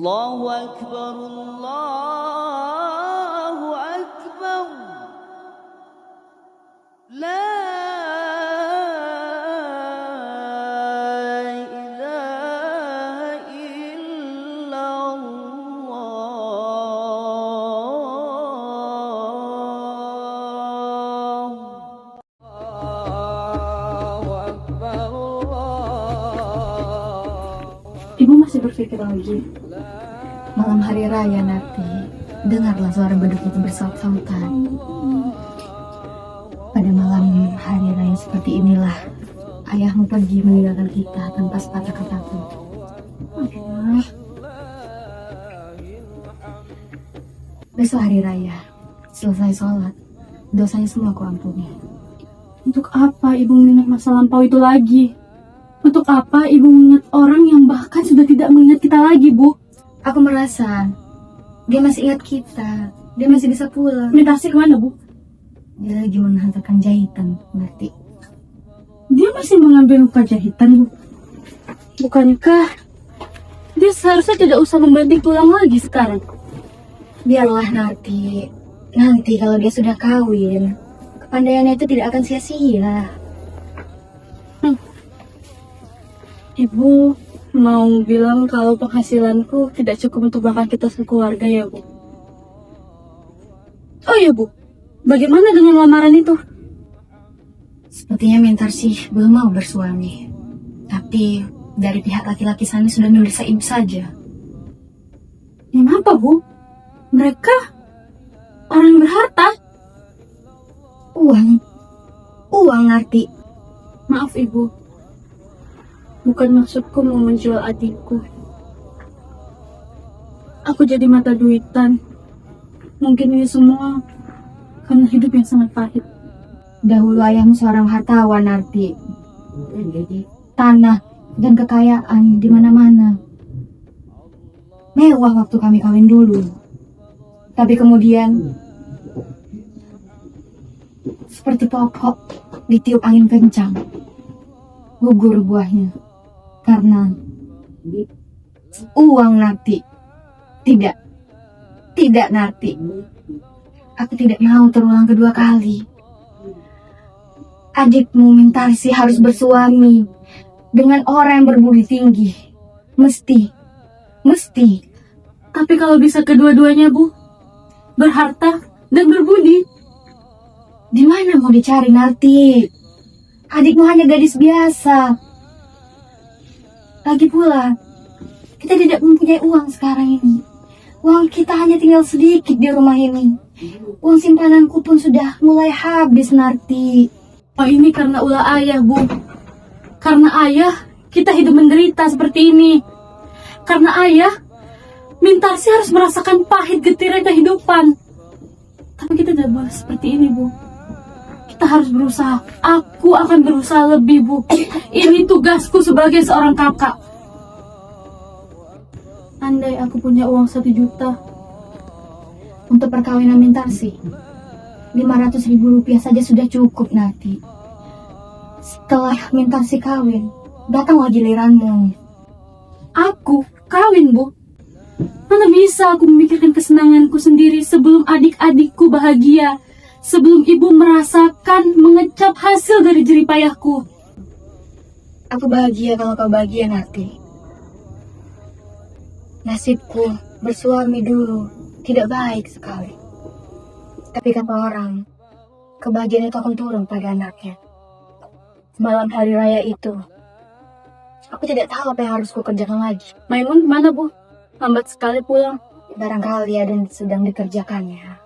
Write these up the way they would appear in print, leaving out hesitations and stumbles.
Allahu Akbar, Allahu Akbar. La ilaha illallah. Allahu Akbar, Ibu masih berpikir lagi. Malam hari raya nanti, dengarlah suara beduk itu bersaut-sautan. Pada malam hari raya seperti inilah, ayahmu pergi meninggalkan kita tanpa sepatah kata pun. Allah. Besok hari raya, selesai sholat, dosanya semua aku ampuni. Untuk apa ibu mengingat masa lampau itu lagi? Untuk apa ibu mengingat orang yang bahkan sudah tidak mengingat kita lagi, Bu? Aku merasa dia masih ingat kita, dia masih bisa pulang. Mintarsih kemana, Bu? Dia lagi menghantarkan jahitan, berarti. Dia masih mengambil luka jahitan, Bu. Bukankah dia seharusnya tidak usah membanting tulang lagi sekarang? Biarlah nanti kalau dia sudah kawin, kepandaiannya itu tidak akan sia-sia. Ibu mau bilang kalau penghasilanku tidak cukup untuk makan kita sekeluarga ya, Bu? Oh iya, Bu. Bagaimana dengan lamaran itu? Sepertinya Mintarsih belum mau bersuami. Tapi dari pihak laki-laki sana sudah memeriksa ibu saja. Kenapa, Bu? Mereka orang yang berharta. Uang ngerti. Maaf, Ibu. Bukan maksudku mau menjual adikku. Aku jadi mata duitan. Mungkin ini semua karena hidup yang sangat pahit. Dahulu ayahmu seorang hartawan, Narti. Tanah dan kekayaan di mana-mana. Mewah waktu kami kawin dulu. Tapi kemudian seperti pokok ditiup angin kencang, gugur buahnya karena uang, Narti. Tidak Narti. Aku tidak mau terulang kedua kali. Adikmu Mintarsih harus bersuami dengan orang yang berbudi tinggi. Mesti. Tapi kalau bisa kedua-duanya, Bu, berharta dan berbudi, Di mana mau dicari, Narti? Adikmu hanya gadis biasa. Lagi pula, kita tidak mempunyai uang sekarang ini. Uang kita hanya tinggal sedikit di rumah ini. Uang simpananku pun sudah mulai habis, Narti. oh ini karena ulah ayah, Bu. Karena ayah, kita hidup menderita seperti ini. Karena ayah, Mintarsih harus merasakan pahit getirnya kehidupan. Tapi kita tidak boleh seperti ini, Bu. Kita harus berusaha. Aku akan berusaha lebih, Bu. Ini tugasku sebagai seorang kakak. Andai aku punya uang 1 juta. Untuk perkawinan Mintarsih, 500.000 rupiah saja sudah cukup, Narti. Setelah Mintarsih kawin, datanglah giliranmu. Aku kawin, Bu. Mana bisa aku memikirkan kesenanganku sendiri sebelum adik-adikku bahagia, sebelum ibu merasakan mengecap hasil dari jerih payahku. Aku bahagia kalau kau bahagia, Narti. Nasibku bersuami dulu tidak baik sekali. Tapi kata orang, kebahagiaan itu akan turun pada anaknya. Malam hari raya itu, aku tidak tahu apa yang harus kukerjakan lagi. Maimun mana, Bu? Lambat sekali pulang. Barangkali ada yang sedang dikerjakannya.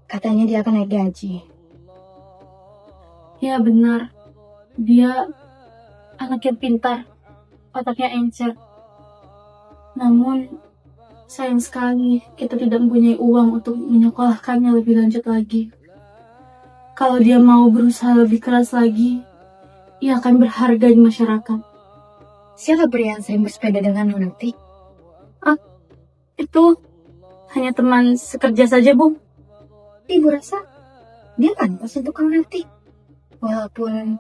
Katanya dia akan naik gaji. Ya benar, dia anak yang pintar, otaknya encer. Namun, sayang sekali kita tidak mempunyai uang untuk menyekolahkannya lebih lanjut lagi. Kalau dia mau berusaha lebih keras lagi, ia akan berharga di masyarakat. Siapa pria yang sering bersepeda denganmu, Narti? Itu hanya teman sekerja saja, Bu. Ibu rasa dia pantas untuk kau, Narti. Walaupun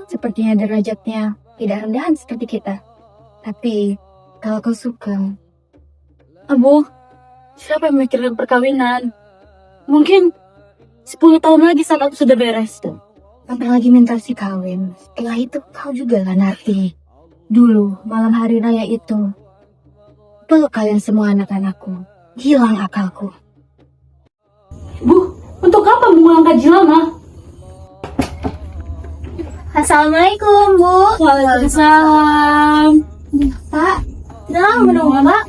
sepertinya derajatnya tidak rendahan seperti kita. Tapi kalau kau suka, Abu, siapa yang mikirin perkawinan? Mungkin 10 tahun lagi saat aku sudah beres. Sampai lagi minta si kawin. Setelah itu kau juga lah nanti. Dulu, malam hari raya itu, peluk kalian semua anak-anakku. Hilang akalku. Bu, untuk apa mengulang kaji lama? Assalamualaikum, Bu. Waalaikumsalam. Pak, sudah lama menunggu, Pak?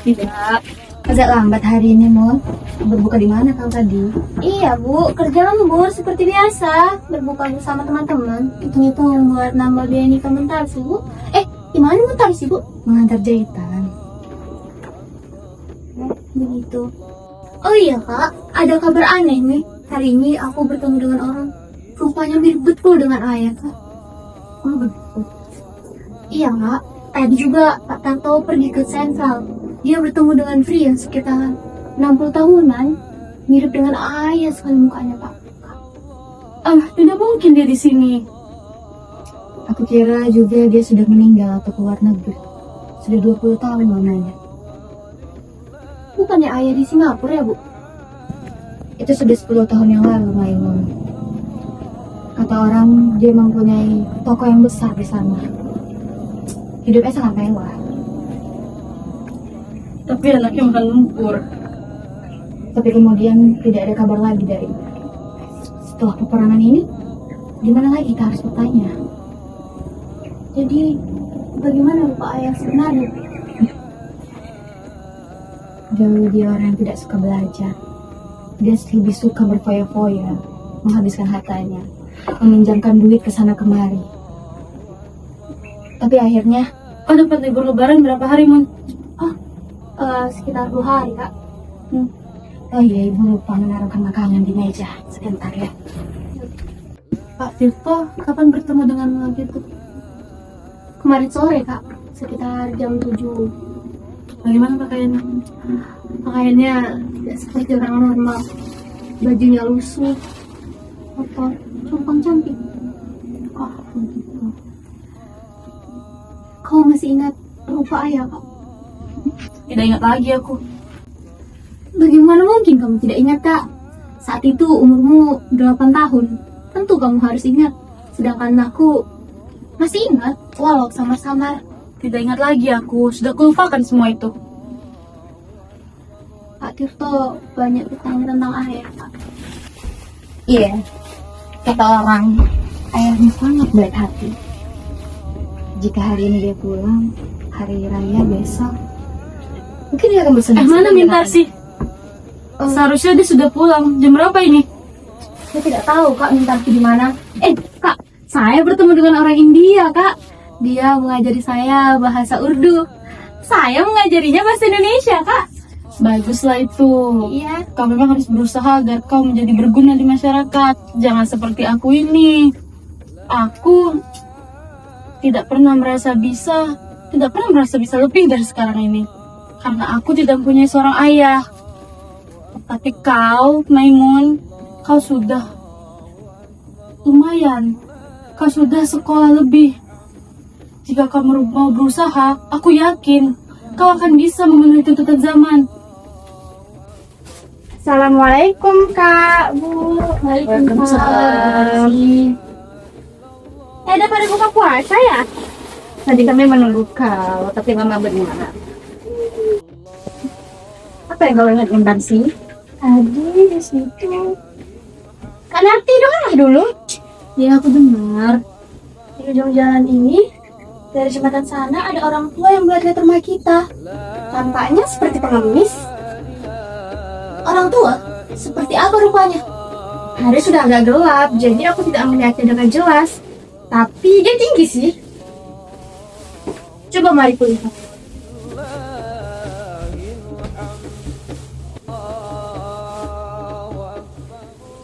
Tidak. Agak lambat hari ini, Mon. Berbuka di mana kau tadi? Iya Bu, kerja lembur seperti biasa. Berbuka bersama teman-teman. Hitung-hitung buat nambah biaya nikah bentar sih Bu. Gimana bentar sih Bu? Mengantar jahitan. Begitu. Oh iya Kak, ada kabar aneh nih. Hari ini aku bertemu dengan orang. Rupanya mirip betul dengan ayah Kak. Oh, begitu. Iya Kak, tadi juga Pak Tanto pergi ke sentral. Dia bertemu dengan pria sekitar 60 tahunan. Mirip dengan ayah sekali mukanya Pak. Tidak mungkin dia di sini. Aku kira juga dia sudah meninggal atau keluar negeri. Sudah 20 tahun lamanya. Bukannya ayah di Singapura ya Bu? Itu sudah 10 tahun yang lalu, Maimun. Kata orang, dia mempunyai toko yang besar di sana. Hidupnya sangat mewah. Tapi anaknya makan lumpur. Tapi kemudian tidak ada kabar lagi darinya. Setelah peperangan ini, di mana lagi kita harus bertanya? Jadi, bagaimana rupa ayah sebenarnya? Dulu dia orang yang tidak suka belajar. Dia lebih suka berfoya-foya, menghabiskan hartanya, meminjamkan duit ke sana kemari. Tapi akhirnya, Kau dapat libur lebaran berapa hari, Mun? Sekitar 2 hari Kak. oh iya, ibu lupa menaruhkan makanan di meja. Sebentar ya. Pak Tirto, kapan bertemu dengan laki itu? Kemarin sore Kak, sekitar jam 7. Bagaimana pakaiannya? Pakaiannya tidak seperti orang normal. Bajunya lusuh, kotor, compang cantik. Begitu. Kau masih ingat rupa ayah Kak? Tidak ingat lagi aku. Bagaimana mungkin kamu tidak ingat Kak? Saat itu umurmu 8 tahun. Tentu kamu harus ingat. Sedangkan aku masih ingat, walau samar-samar. Tidak ingat lagi aku. Sudah kulupakan semua itu. Pak Tirto banyak bertanya tentang ayah Kak. Iya, kata orang, ayahnya sangat baik hati. Jika hari ini dia pulang, hari raya besok, mungkin dia akan bersenang-senang. Mana dengan Mintar ayah. sih? Seharusnya dia sudah pulang. Jam berapa ini? Saya tidak tahu Kak Mintarki di mana. Kak, saya bertemu dengan orang India Kak. Dia mengajari saya bahasa Urdu. Saya mengajarinya bahasa Indonesia Kak. Baguslah itu. Iya. Kau memang harus berusaha agar kau menjadi berguna di masyarakat. Jangan seperti aku ini. Aku tidak pernah merasa bisa lebih dari sekarang ini. Karena aku tidak mempunyai seorang ayah. Tapi kau, Maimun, kau sudah lumayan. Kau sudah sekolah lebih. Jika kau mau berusaha, aku yakin kau akan bisa memenuhi tuntutan zaman. Assalamualaikum Kak, Bu. Waalaikumsalam. Ada pada buka puasa ya? Tadi kami menunggu kau, tapi mama benar. Apa yang kau ingat Mintar sih? Tadi di situ. Kak Narti dengar dulu. Ya aku dengar. Di ujung jalan ini, dari jembatan sana ada orang tua yang melihat rumah kita. Tampaknya seperti pengemis. Orang tua? Seperti apa rupanya? Hari sudah agak gelap, jadi aku tidak melihatnya dengan jelas. Tapi dia tinggi sih. Coba mari kulihat.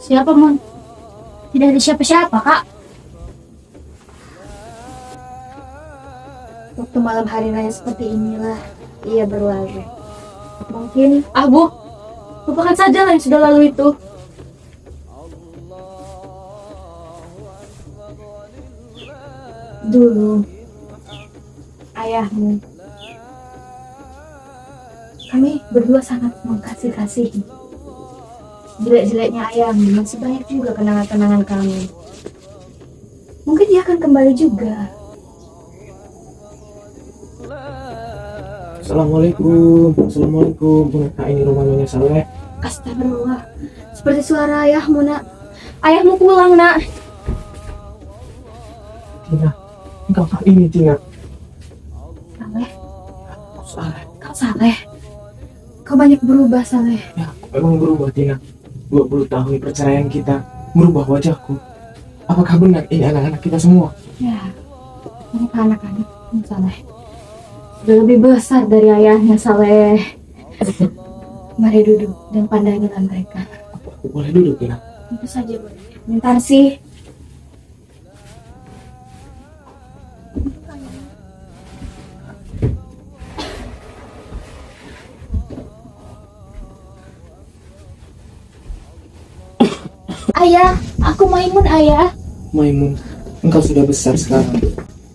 Siapa, Mon? Tidak ada siapa-siapa, Kak. Waktu malam hari raya seperti inilah ia berlalu. Mungkin Bu, lupakan saja lah yang sudah lalu itu. dulu ayahmu Kami berdua sangat mengkasih-kasihi. Jelek-jeleknya ayah masih banyak juga kenangan-kenangan kami. Mungkin dia akan kembali juga. Assalamualaikum. Boneka ini rumah Nyonya Saleh. Astagfirullah. Seperti suara ayahmu, nak. Ayahmu pulang, nak. Tina, engkau ini Tina. Saleh, Saleh. kau Saleh. Kau banyak berubah, Saleh. Ya, aku memang berubah Tina. 20 tahun perceraian kita merubah wajahku. Apakah benar ini anak-anak kita semua? Ya, mereka anak-anak Saleh. Sudah lebih besar dari ayahnya, Saleh. Mari duduk dan pandangilah mereka. Aku boleh duduk Tina? Tentu saja boleh. Minta sih. Ayah, aku Maimun, ayah. Maimun, engkau sudah besar sekarang.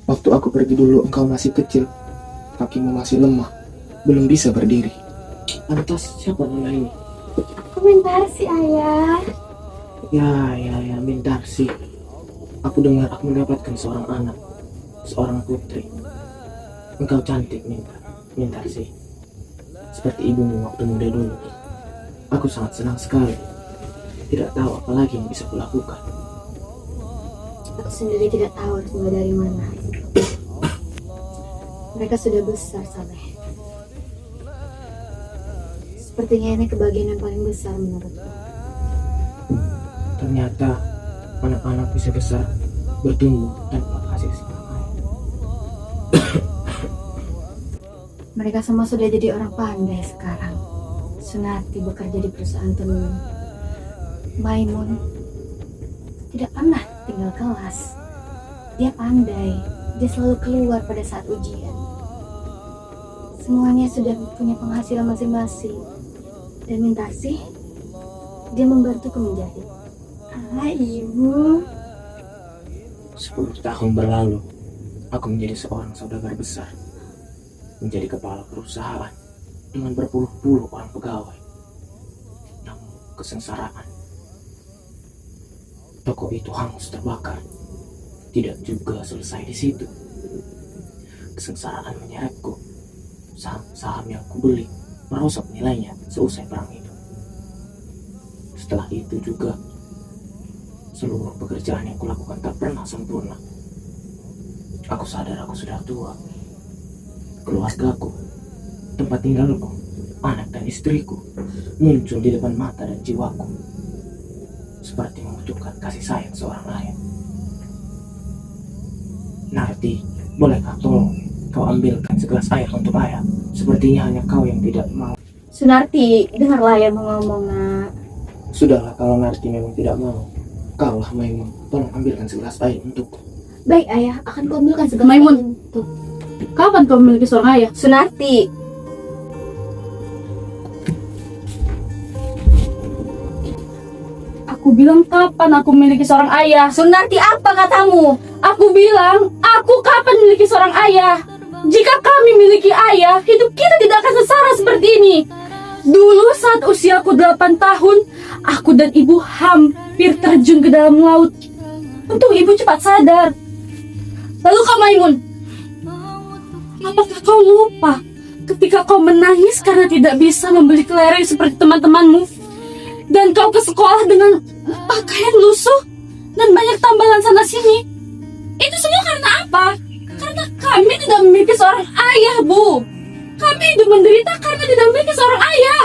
Waktu aku pergi dulu engkau masih kecil. Kakimu masih lemah, belum bisa berdiri. Lantas siapa nona ini? Aku Mintarsi, ayah. Ya, Mintarsi. Aku dengar aku mendapatkan seorang anak, seorang putri. Engkau cantik, Mintarsi. Seperti ibumu waktu muda dulu. Aku sangat senang sekali. Tidak tahu apa lagi yang bisa kulakukan. Aku sendiri tidak tahu harus mulai dari mana. Mereka sudah besar, Saleh. Sepertinya ini kebahagiaan yang paling besar menurutku. Ternyata anak-anak bisa besar, bertumbuh tanpa kasih sayang ayah. Mereka semua sudah jadi orang pandai sekarang. Sunarti bekerja di perusahaan tenun. Maimun tidak pernah tinggal kelas. Dia pandai. Dia selalu keluar pada saat ujian. Semuanya sudah punya penghasilan masing-masing. Dan Mintarsi, dia membantuku menjahit. Ah, ibu. 10 tahun berlalu, aku menjadi seorang saudagar besar. Menjadi kepala perusahaan dengan berpuluh-puluh orang pegawai. Namun kesengsaraan. Toko itu hangus terbakar. Tidak juga selesai di situ. Kesengsaraan menyeretku. Saham-saham yang kubeli merosot nilainya seusai perang itu. Setelah itu juga, seluruh pekerjaan yang kulakukan tak pernah sempurna. Aku sadar aku sudah tua. Keluargaku, tempat tinggalku, anak dan istriku muncul di depan mata dan jiwaku. Seperti membutuhkan kasih sayang seorang ayah. Narti, bolehkah tolong kau ambilkan segelas air untuk ayah? Sepertinya hanya kau yang tidak mau. Sunarti, dengarlah yang ngomong, nak. Sudahlah, kalau Narti memang tidak mau. Kaulah Maimun, tolong ambilkan segelas air untukku. Baik, ayah. Akan kuambilkan segala Maimun. untuk Kapan kau memiliki seorang ayah? Sunarti. Aku bilang kapan aku memiliki seorang ayah? Sunarti, apa katamu? Aku bilang, aku kapan memiliki seorang ayah? Jika kami memiliki ayah, hidup kita tidak akan sengsara seperti ini. Dulu saat usiaku 8 tahun, aku dan ibu hampir terjun ke dalam laut. Untung ibu cepat sadar. Lalu kau Maimun, apakah kau lupa ketika kau menangis karena tidak bisa membeli kelereng seperti teman-temanmu? Dan kau ke sekolah dengan pakaian lusuh dan banyak tambalan sana sini. Itu semua karena apa? Karena kami tidak memiliki seorang ayah, Bu. Kami hidup menderita karena tidak memiliki seorang ayah.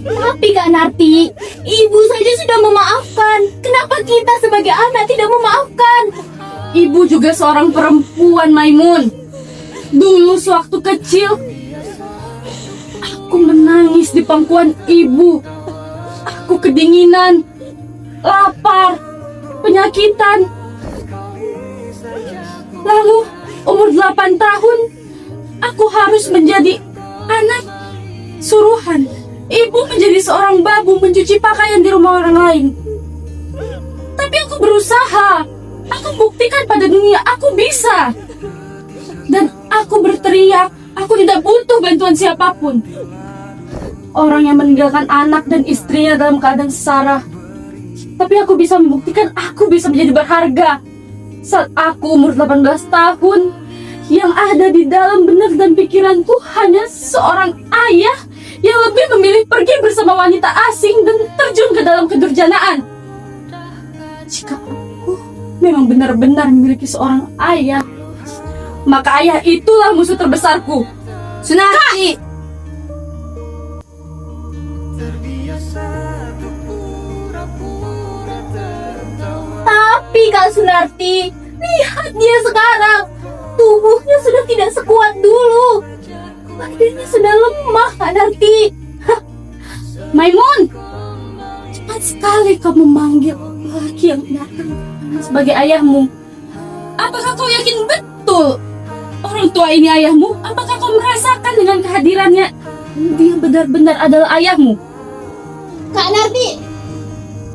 Tapi Kak Narti, ibu saja sudah memaafkan. Kenapa kita sebagai anak tidak memaafkan? Ibu juga seorang perempuan, Maimun. Dulu sewaktu kecil, aku menangis di pangkuan ibu. Aku kedinginan, lapar, penyakitan. Lalu, umur 8 tahun, aku harus menjadi anak suruhan. Ibu menjadi seorang babu mencuci pakaian di rumah orang lain. Tapi Tapi aku berusaha. Aku buktikan pada dunia aku bisa. Dan aku berteriak, aku tidak butuh bantuan siapapun. Orang yang meninggalkan anak dan istrinya dalam keadaan sengsara. Tapi aku bisa membuktikan aku bisa menjadi berharga. Saat aku umur 18 tahun, yang ada di dalam benak dan pikiranku hanya seorang ayah yang lebih memilih pergi bersama wanita asing dan terjun ke dalam kedurjanaan. Jika aku memang benar-benar memiliki seorang ayah, maka ayah itulah musuh terbesarku. Sunarti! Tapi Kak Sunarti, lihat dia sekarang. Tubuhnya sudah tidak sekuat dulu. Badannya sudah lemah, Kak Narti. Maimun, cepat sekali kau memanggil laki yang datang sebagai ayahmu. Apakah kau yakin betul orang tua ini ayahmu? Apakah kau merasakan dengan kehadirannya dia benar-benar adalah ayahmu? Kak Narti,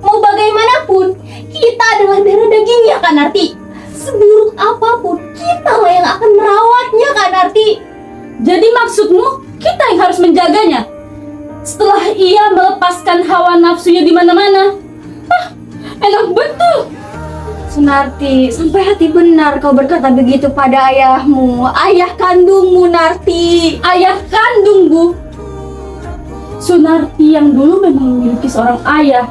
mau bagaimanapun, kita adalah darah dagingnya, Kak Narti. Seburuk apapun, kita lah yang akan merawatnya, Kak Narti. Jadi maksudmu kita yang harus menjaganya? Setelah ia melepaskan hawa nafsunya di mana-mana. Enak betul. Sunarti, sampai hati benar kau berkata begitu pada ayahmu, ayah kandungmu, Narti. Ayah kandungku. Sunarti yang dulu memang memiliki seorang ayah,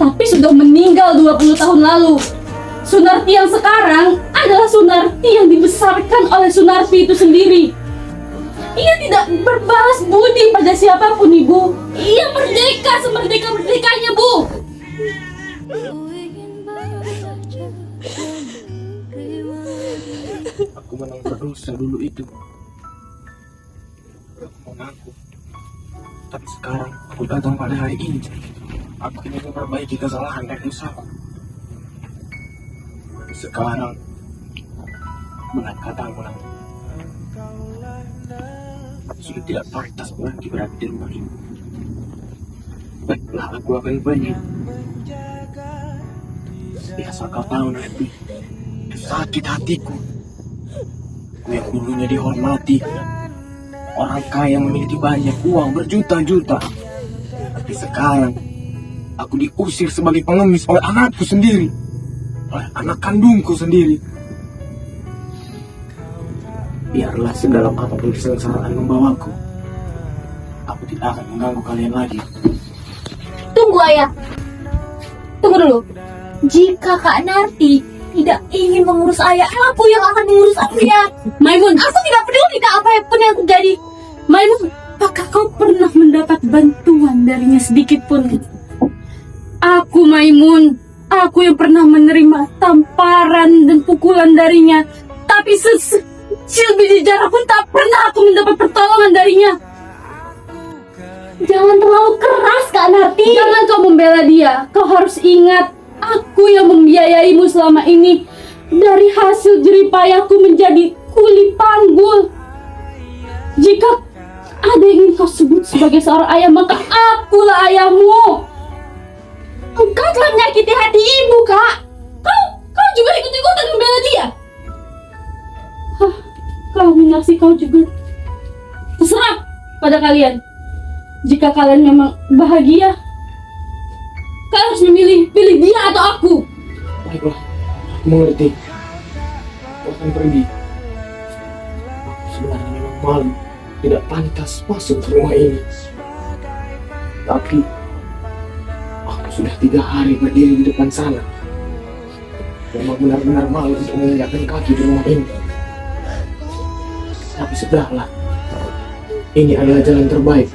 tapi sudah meninggal 20 tahun lalu. Sunarti yang sekarang adalah Sunarti yang dibesarkan oleh Sunarti itu sendiri. Ia tidak berbalas budi pada siapapun, Ibu. Ia merdeka semerdeka-merdekanya, Bu. Aku memang berdosa dulu itu. Aku mengaku. Tapi sekarang aku datang pada hari ini. Aku ingin memperbaiki kesalahan dan dosaku. Tapi sekarang, benar katamu nanti. Sudah tidak pantas lagi berada di rumah ini. Baiklah, aku akan pergi. Biasa kau tahu nanti, sakit hatiku. Aku yang dulunya dihormati, orang kaya yang memiliki banyak uang berjuta-juta. Tapi sekarang, aku diusir sebagai pengemis oleh anakku sendiri, oleh anak kandungku sendiri. Biarlah sedalam apapun kesengsaraan membawaku, aku tidak akan mengganggu kalian lagi. Tunggu, ayah. Tunggu dulu. Jika Kak Narti tidak ingin mengurus ayah, aku yang akan mengurus ayah. Maimun, Aku tidak peduli dengan apa pun yang terjadi. Maimun, apakah kau pernah mendapat bantuan darinya sedikit pun? Aku, Maimun, aku yang pernah menerima tamparan dan pukulan darinya, tapi sekecil biji jarak pun tak pernah aku mendapat pertolongan darinya. Jangan terlalu keras, Kak Narti. Jangan kau membela dia. Kau harus ingat, aku yang membiayaimu selama ini. Dari hasil jeripayahku menjadi kuli panggul. Jika ada yang ingin kau sebut sebagai seorang ayah, maka akulah ayahmu. Engkau telah menyakiti hati ibu, Kak. Kau juga ikut-ikutan membela dia. Kau minasi kau juga. Terserah pada kalian. Jika kalian memang bahagia, kalian harus pilih dia atau aku. Baiklah, aku mengerti. Aku akan pergi. Aku sebenarnya memang malu, tidak pantas masuk ke rumah ini. Tapi aku sudah 3 hari berdiri di depan sana. Memang benar-benar malu untuk menginjakkan kaki di rumah ini. Tapi sudahlah, ini adalah jalan terbaik.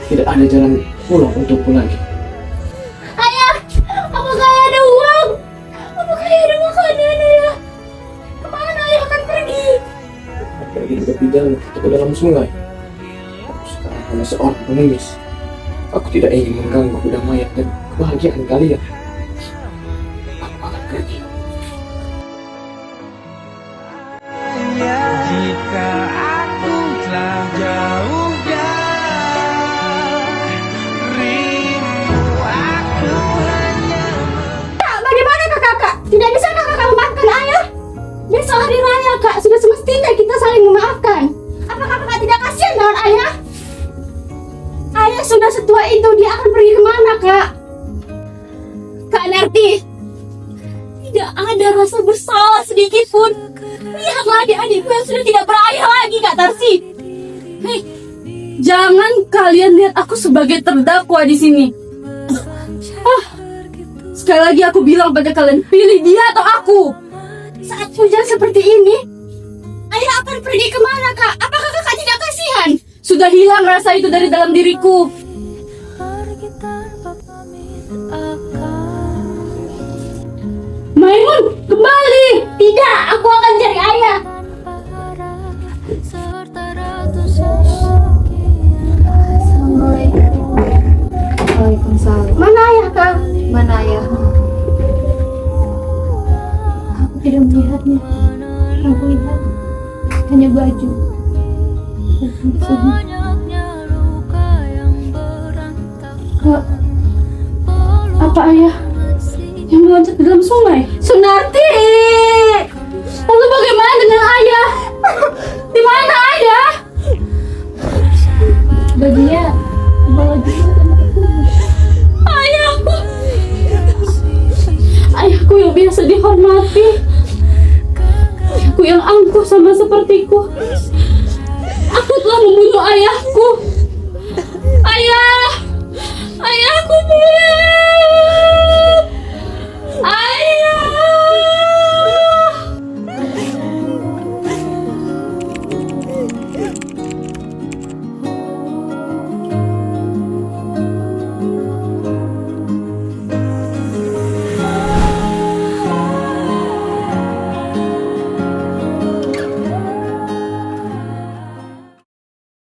Tidak ada jalan pulang untukku lagi. Ayah, apakah ada uang? Apakah ada makanan, ayah? Kemana ayah akan pergi? Pergi ke tepi jalan atau ke dalam sungai. Aku sekarang hanya seorang pengemis. Aku tidak ingin mengganggu kedamaian dan kebahagiaan kalian. Aku akan pergi. Jika aku telah jauh dari rindu, aku hanya salah sedikit pun. Lihatlah adik-adikku yang sudah tidak berayah lagi, Kak Tarsi. Hei, jangan kalian lihat aku sebagai terdakwa di sini. Sekali lagi aku bilang pada kalian, pilih dia atau aku. Saat hujan seperti ini, ayah akan pergi kemana, Kak? Apakah kakak tidak kasihan? Sudah hilang rasa itu dari dalam diriku. Maimun, kembali. Tidak, aku akan cari ayah. Assalamualaikum. Waalaikumsalam. Mana ayah, Kak? Mana ayah? Aku tidak melihatnya. Aku lihat hanya baju. Kak, apa ayah yang meloncat ke dalam sungai? Sunarti! Lalu bagaimana dengan ayah? Di mana ayah? Bajunya bawa juga. Ayahku. Ayahku yang biasa dihormati. Ayahku yang angkuh sama sepertiku. Aku telah membunuh ayahku. Ayah! Ayahku pulang!